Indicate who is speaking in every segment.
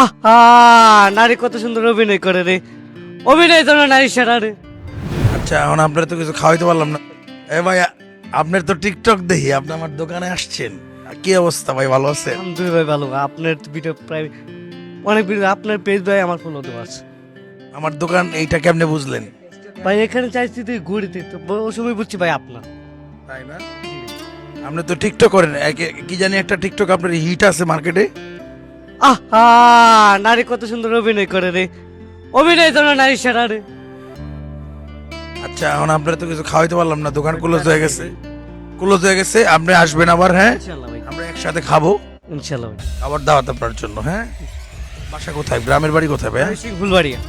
Speaker 1: আহা, নারী কত সুন্দর অভিনয় করে রে। অভিনয় তো নারী সেরা রে।
Speaker 2: আচ্ছা এখন আপনার তো কিছু খাওয়াইতে পারলাম না। এ ভাই, আপনার তো টিকটক দেখি, আপনি আমার দোকানে আসছেন। কি অবস্থা ভাই, ভালো আছেন?
Speaker 1: দুই ভাই ভালো, আপনার ভিডিও প্রায় অনেক ভিডিও, আপনার পেজ ভাই আমার ফলো দেওয়া আছে
Speaker 2: আমার দোকান এইটা কেমনে বুঝলেন?
Speaker 1: ভাই। এখানে চাইছি তুই ঘুরিতে, তো ওই সময় বুঝছি ভাই আপনার।
Speaker 2: তাই না? আপনি তো টিকটক করেন, কি জানি একটা টিকটক আপনার হিট আছে মার্কেটে।
Speaker 1: আহা, নারী কত সুন্দর অভিনয় করে রে। অভিনয় তো নারী সেরা রে।
Speaker 2: আচ্ছা এখন আপনার তো কিছু খাওয়াইতে পারলাম না, দোকান ক্লোজ হয়ে গেছে। ক্লোজ হয়ে গেছে, আপনি আসবেন আবার, হ্যাঁ
Speaker 1: ইনশাল্লাহ ভাই,
Speaker 2: আমরা একসাথে খাবো।
Speaker 1: ইনশাল্লাহ ভাই।
Speaker 2: আবার দাওয়াত আপনার জন্য, হ্যাঁ। বাসা কোথায়, গ্রামের বাড়ি কোথায় ভাই?
Speaker 1: ফুলবাড়িয়া,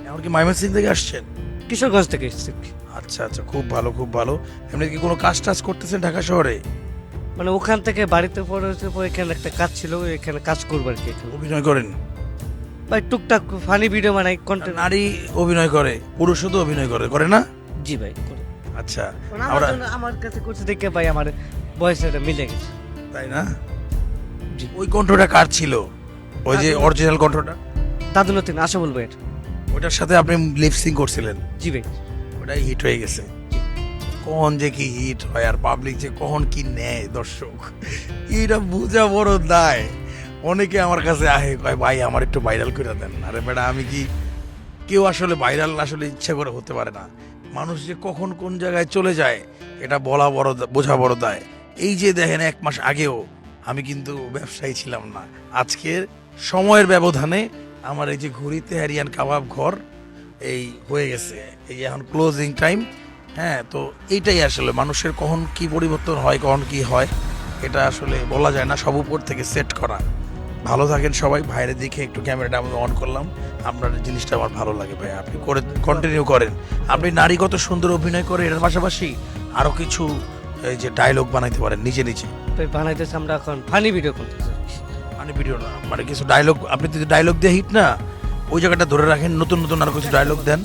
Speaker 2: এখন কি ময়মনসিং থেকে আসছেন?
Speaker 1: কিশোরগঞ্জ থেকে এসেছি।
Speaker 2: আচ্ছা আচ্ছা, খুব ভালো খুব ভালো। এমনি কি কোনো কাজ টাজ করতেছেন ঢাকা শহরে?
Speaker 1: মানে ওখান থেকে বাড়িতে পরে হচ্ছে পরে এখানে একটা কাজ ছিল, এখানে কাজ করবো আর কি এখানে।
Speaker 2: অভিনয় করেন?
Speaker 1: ভাই টুকটাক ফানি ভিডিও বানাই, কন্টেন্ট।
Speaker 2: নারী অভিনয় করে, পুরুষও তো অভিনয় করে, করে না?
Speaker 1: জি ভাই করি।
Speaker 2: আচ্ছা
Speaker 1: মানে
Speaker 2: আমরা,
Speaker 1: আমার কাছে করছে দেখে ভাই আমার বয়সটা মিলে গেছে।
Speaker 2: তাই না?
Speaker 1: জি।
Speaker 2: ওই কণ্ঠটা কার ছিল? ওই যে অরিজিনাল কণ্ঠটা,
Speaker 1: দাদু নতুন আশা বলবো এটা।
Speaker 2: ওটার সাথে আপনি লিপসিং করছিলেন,
Speaker 1: জি ভাই।
Speaker 2: ওটাই হিট হয়ে গেছে। কখন যে কি হিট হয় আর পাবলিক যে কখন কি নেয় দর্শক, এটা বোঝা বড় দায়। অনেকে আমার কাছে আহে, কয় ভাই আমার একটু ভাইরাল করে দেন। আরে বেটা, আমি কি, কেউ আসলে ভাইরাল আসলে ইচ্ছা করে হতে পারে না। মানুষ যে কখন কোন জায়গায় চলে যায় এটা বলা বড় বোঝা বড় দায়। এই যে দেখেন, 1 মাস আগেও আমি কিন্তু ব্যবসায়ী ছিলাম না। আজকের সময়ের ব্যবধানে আমার এই যে ঘুরিতে হ্যারিয়ান কাবাব ঘর এই হয়ে গেছে, এই যে এখন ক্লোজিং টাইম। হ্যাঁ, তো এইটাই আসলে মানুষের কখন কি পরিবর্তন হয়, কখন কি হয় এটা আসলে বলা যায় না, সব উপর থেকে সেট করা। ভালো থাকেন সবাই। ভাইরে দেখে একটু ক্যামেরাটা আমি অন করলাম, আপনার জিনিসটা আমার ভালো লাগে ভাই, আপনি করে কন্টিনিউ করেন। আপনি নারী কত সুন্দর অভিনয় করে, এর পাশাপাশি আরও কিছু এই যে ডায়লগ বানাইতে পারেন নিজে নিজে।
Speaker 1: ভাই বানাইতেছি আমরা এখন ফানি ভিডিও করতেছি।
Speaker 2: মানে ভিডিও না, মানে কিছু ডায়লগ, আপনি যদি ডায়লগ দিয়ে হিট না, ওই জায়গাটা ধরে রাখেন, নতুন নতুন আরো কিছু ডায়লগ দেন।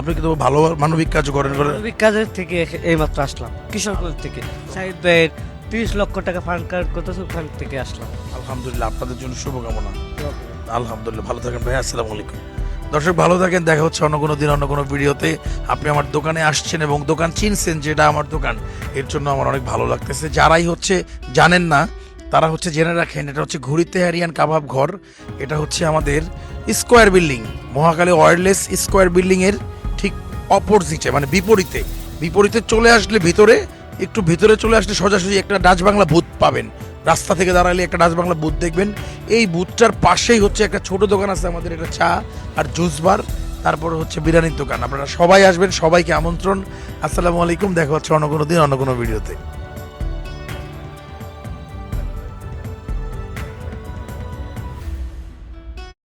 Speaker 2: আপনি কিন্তু ভালো মানবিক কাজ করেন।
Speaker 1: মানবিক কাজের থেকে এইমাত্র আসলাম কিশোরগঞ্জ থেকে। সাইদ ভাইয়ের 30 লক্ষ টাকা ফান্ড কার্ড করতেছে, ওখান থেকে আসলাম।
Speaker 2: আলহামদুলিল্লাহ, আপনাদের জন্য শুভকামনা। আলহামদুলিল্লাহ, ভালো থাকেন ভাই, আসসালামু আলাইকুম। দর্শক ভালো থাকেন, দেখা হচ্ছে অন্য কোনো দিন অন্য কোনো ভিডিওতে। আপনি আমার দোকানে আসছেন এবং দোকান চিনছেন, যেটা আমার দোকান, এর জন্য আমার অনেক ভালো লাগতেছে। যারাই হচ্ছে জানেন না তারা হচ্ছে জেনে রাখেন, এটা হচ্ছে ঘুরিতে হ্যারিয়ান কাবাব ঘর। এটা হচ্ছে আমাদের square building, Mahakali wireless square building এর ঠিক অপোজিটে, মানে বিপরীতে। বিপরীতে চলে আসলে ভিতরে, একটু ভিতরে চলে আসলে সোজাসুজি একটা ডাচ বাংলা বুথ পাবেন। রাস্তা থেকে দাঁড়ালে একটা ডাচ বাংলা বুথ দেখবেন। এই বুথটার পাশেই হচ্ছে একটা ছোট দোকান আছে আমাদের, এটা চা আর জুস বার, তারপর হচ্ছে বিরিয়ানির দোকান। আপনারা সবাই আসবেন, সবাইকে আমন্ত্রণ। আসসালামু আলাইকুম, দেখা হচ্ছে অন্য কোনো দিন অন্য কোনো ভিডিওতে।